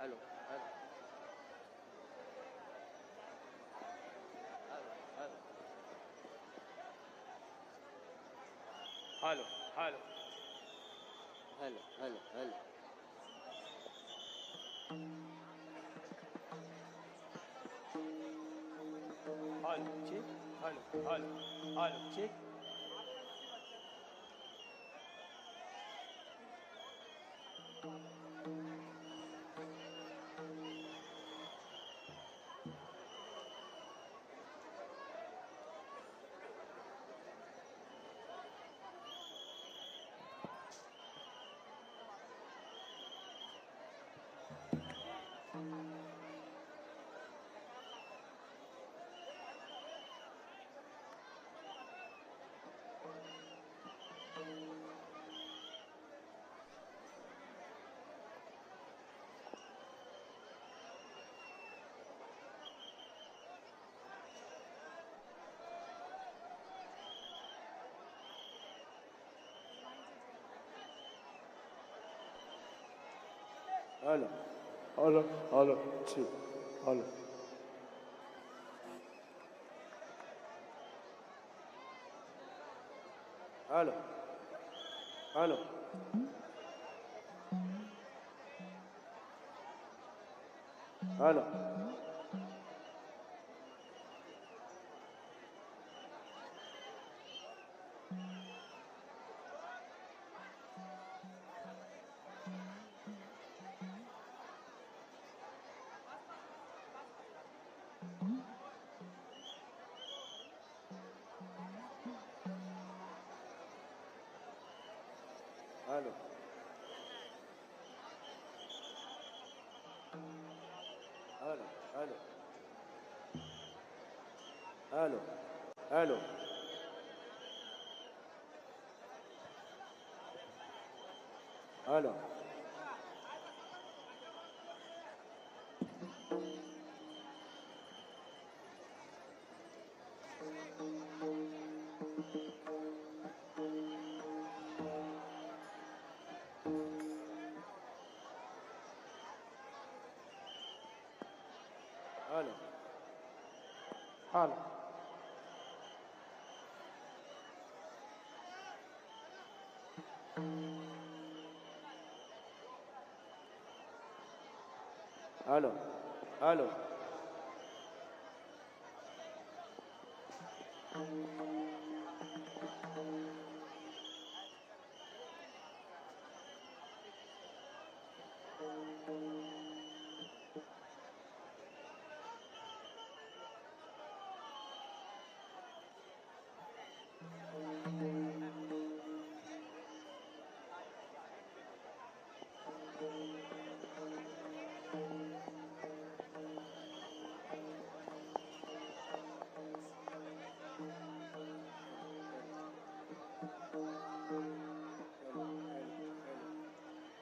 Hello hello hello hello hello hello hello check hello hello hello check Hello, hello, hello, two, hello. Hello, hello. Hello. Hello. Hello. Hello. Hello. Hello. Hello. Hello. Hello. Hello. Hello.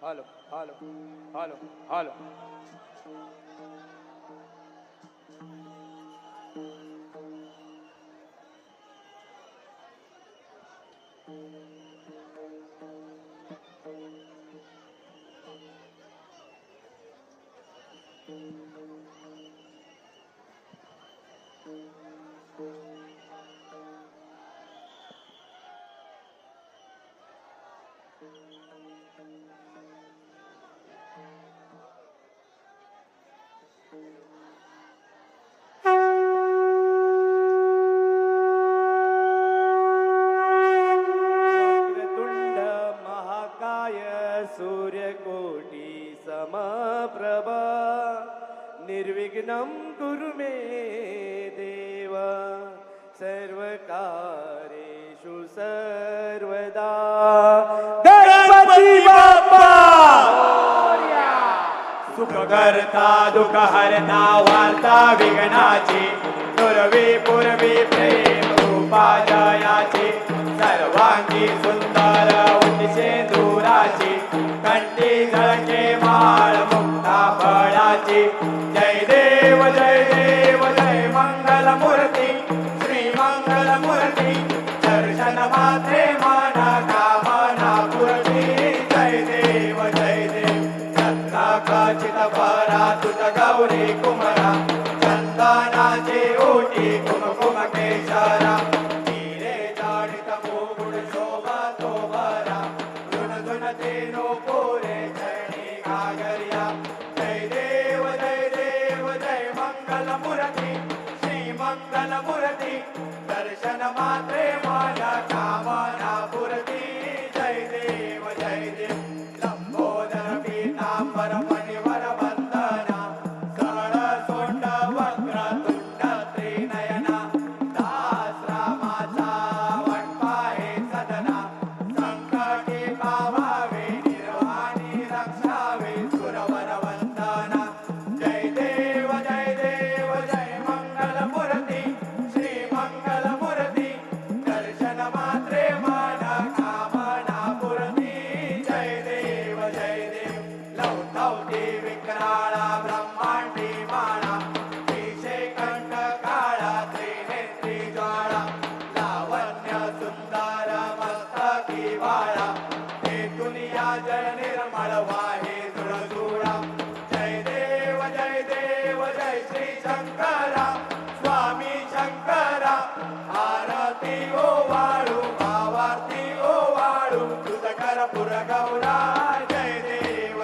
Hello. Hello. Hello. Hello. वक्रतुंड महाकाय सूर्यकोटि समप्रभ निर्विघ्नं कुरु मे देव सर्वकार्येषु सर्वदा गणपती बाप्पा सुखकर्ता दुःखहर्ता वार्ता विघ्नाची दुर्वी पूर्वी प्रेम रूपा जयाची सर्वांगी सुंदर उंचेंदुराची कंठी झळके माळ मुक्ता फळाची जय देव जय देव जय मंगल मूर्ती श्री मंगल मूर्ती दर्शन मात्रे मना कामना पूर्ती जय देव सत्ता खचित परा तुझ गौरी कुमरा चंदनाची ओटी कुमकुम केशरा हिरे जाडित मुकुट शोभतो बरा झुन झुन तेनो पोरे जयणी घागरिया जय देव जय मंगल मूर्ती श्री मंगल मूर्ती दर्शन मात्रे माझ्या कामना पूर्ती जय देव लंबोदर पीतांबर मणिवर वंदना सरळ सोंड वक्र तुंड त्रिनयना दास रामाचा वटपाहे सदना संकटी पावावे निर्वाणी रक्षावे सुरवर वंदना जय देव जय मंगल मूर्ती श्री मंगल मूर्ती दर्शन मात्रे मन कामना पूर्ती जय देव लवथवती विक्राळा ब्रह्मांडी माळा केशे कंठ काळा त्रिनेत्री ज्वाळा लावण्य सुंदर मस्तकी वाळा हे दुनिया जल निर्मळ वाहे जुळजुळा जय देव जय श्री शंकरा स्वामी शंकरा आरती ओ वाळू भावार्ती ओ वाळू तुझ कर्पूर गौरा जय देव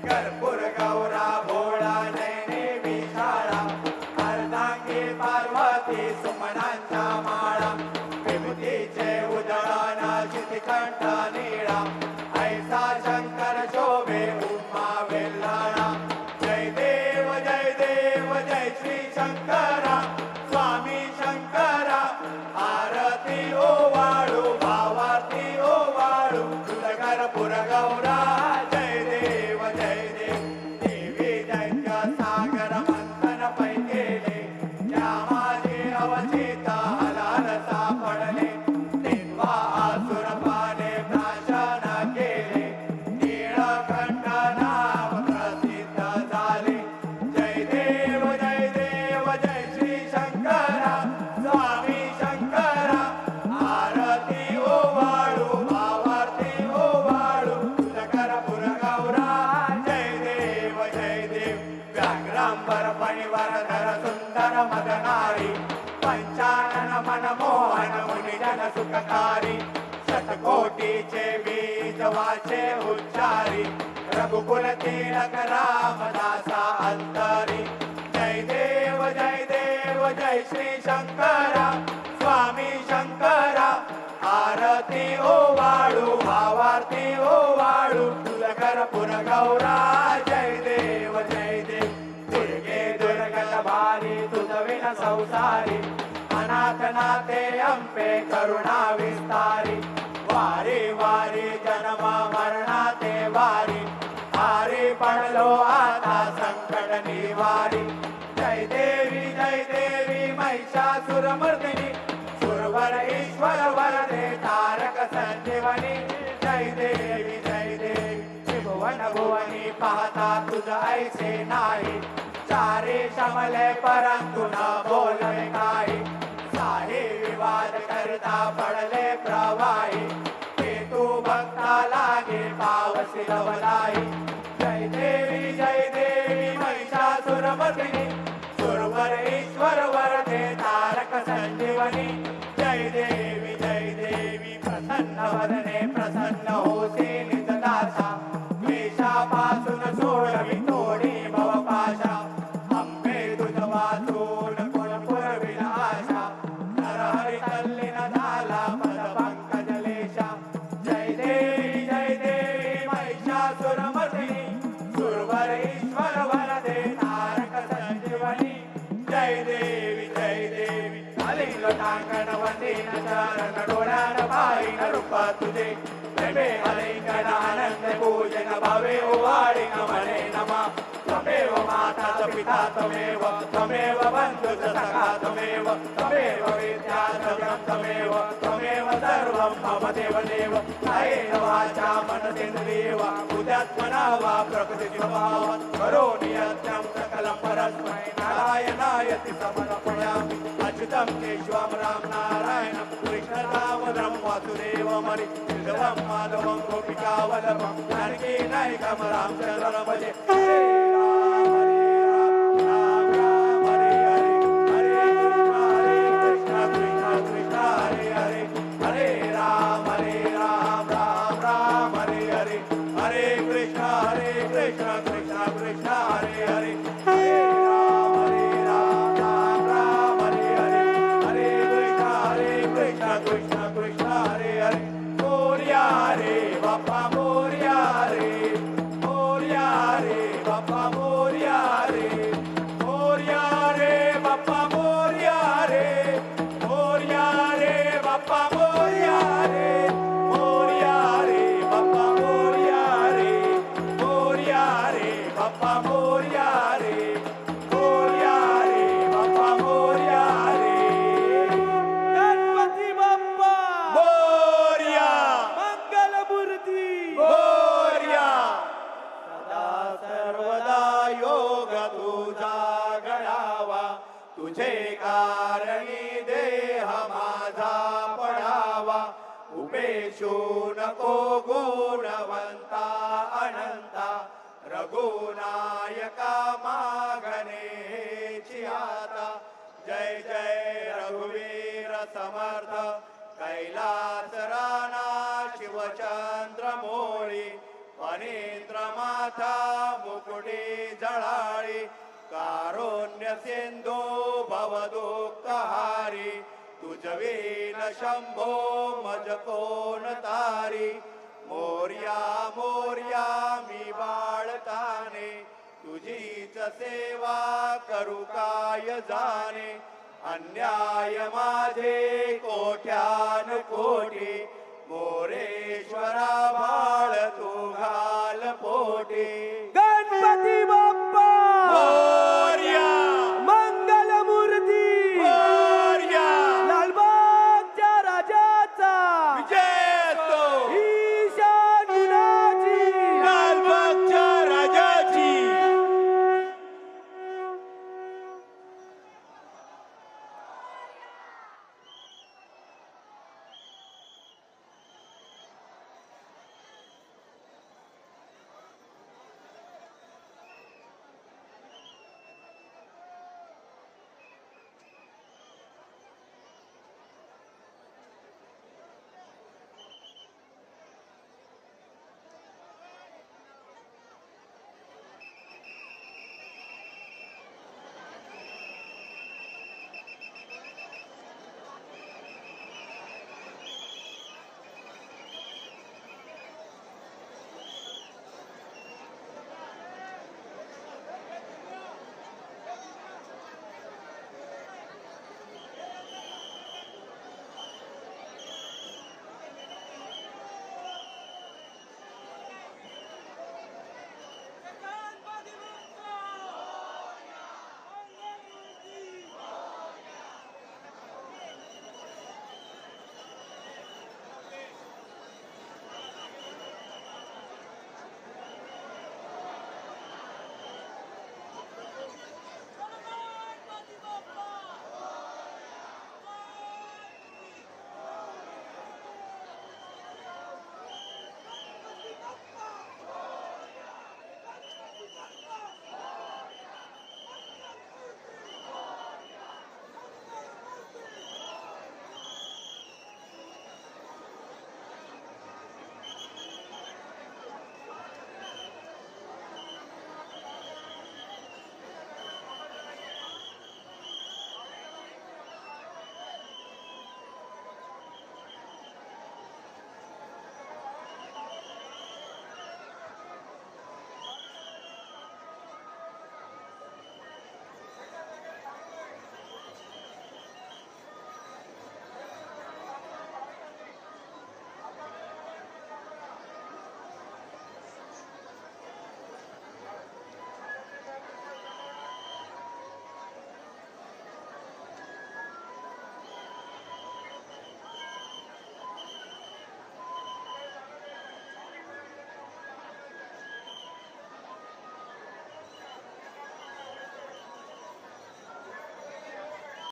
कर्पूर गौरा भोळा नयने विशाळा अर्धांगी पार्वती सुमनांच्या माळा विभूतीचे उदळण शितिकंठ नीळा ऐसा शंकर शोभे उमा वेल्हाळा जय देव जय श्री शंकरा स्वामी शंकरा आरती ओ वाळू भावार्ती ओ वाळू तुझ कर्पूर गौरा जय देव देवी दैत्य सागर मंथन पै केले त्या माझे अवचित हलाल सापडले तेव्हा आसुर पाने प्राशन केले नीळकंठ नाव प्रसिद्ध झाले जय देव जय श्री शंकरा स्वामी शंकरा आरती ओ वाळू भावार्ती ओ वाळू तुझ कर्पूर गौरा जय देव व्याघ्रांबर फणीवरधर सुंदर मदनारी पंचानन मनमोहन मुनिजन सुखकारी शतकोटीचे बीज वाचे उच्चारी रघुकुल तिलक रामदासा अंतरी जय देव जय श्री शंकरा स्वामी शंकरा आरती ओ वाळू भावार्ती ओ वाळू तुझ कर्पूर गौरा जय देव दुर्गे दुर्गत भारी तुझ विन संसारी अनाथ नाथे अंबे करुणा विस्तारी वारी वारी जन्म मरणाते वारी हारी पडलो आता संकट निवारी जय देवी महिषासुरमर्दिनी सुरवर ईश्वर वरदे तारक संजीवनी जय देवी त्रिभुवन भुवनी पाहता तुझ ऐसे नाही चारे शमले परंतु न बोलवे काही साहे विवाद करता पडले प्रवाही ते तू भक्ता लागे पावसी लवलाई जय देवी महिषासुरमर्दिनी सुरवर ईश्वर वरदे तारक संजीवनी जय देवी प्रसन्न वदने प्रसन्न होसी निज दासा क्लेशापासून सोडवी तोडी भवपाशा अंबे तुझ वाचून कोण पुरविल आशा नरहरी तल्लीन झाला पद पंकज लेशा जय देवी महिषासुरमर्दिनी सुरवर ईश्वर वरदे तारक संजीवनी जय देवी अलिंग टांगण वंदीन चरण डोळ्यान पाहिन रूप तुझे प्रेमे अलिंगन आनंद पूजन भावे ओवाळीन म्हणे नमा त्वमेव माता च पिता त्वमेव बंधुच सखा त्वमेव विद्या त्वमेव सर्वं मम देव कायेन वाचा मनसेन्द्रियेव उद्या आत्मना वा प्रकृती भावात करोमि यज्ञं सकलं परस्मै नारायणायति समर्पयामि अच्युतं केशवं राम नारायणं कृष्णदामोदरं वासुदेवमरि श्रीधरं माधवं गोपिकावल्लभं जानकी नायकं रामचन्द्रं भजे हरे राम राम हरे हरे हरे कृष्ण कृष्ण कृष्ण हरे हरे हरे राम राम राम हरे हरे हरे कृष्ण कृष्ण कृष्ण हरे हरे हरे राम राम राम हरे हरे हरे कृष्ण कृष्ण कृष्ण हरे हरे मोरया रे बाप्पा मोरया रे बाप्पा मोरया रे बाप्पा मोरया रे बाप्पा मोरया रे बाप्पा मोरया रे बाप्पा मोरया रे बाप्पा मोरया रे गणपती बाप्पा मोरया मंगलमूर्ती मोरया सदा सर्वदा योग तुझा गणावा तुझे कारणी देह माझा पडावा उपेशू नको गुणवंता अनंता रघुनायका मागणेची आता जय जय रघुवीर समर्थ कैलास राणा शिवचंद्र मोळी फणींद्र माथा मुकुटी जळाळी कारुण्य सिंधू भवदुःखहारी तुझवीन शंभो मज कोण तारी मोरया मोरया मी बाळताने तुझीच सेवा करू काय जाणे अन्याय माझे कोट्यान कोटी मोरेश्वरा बाळ तू घाल पोटी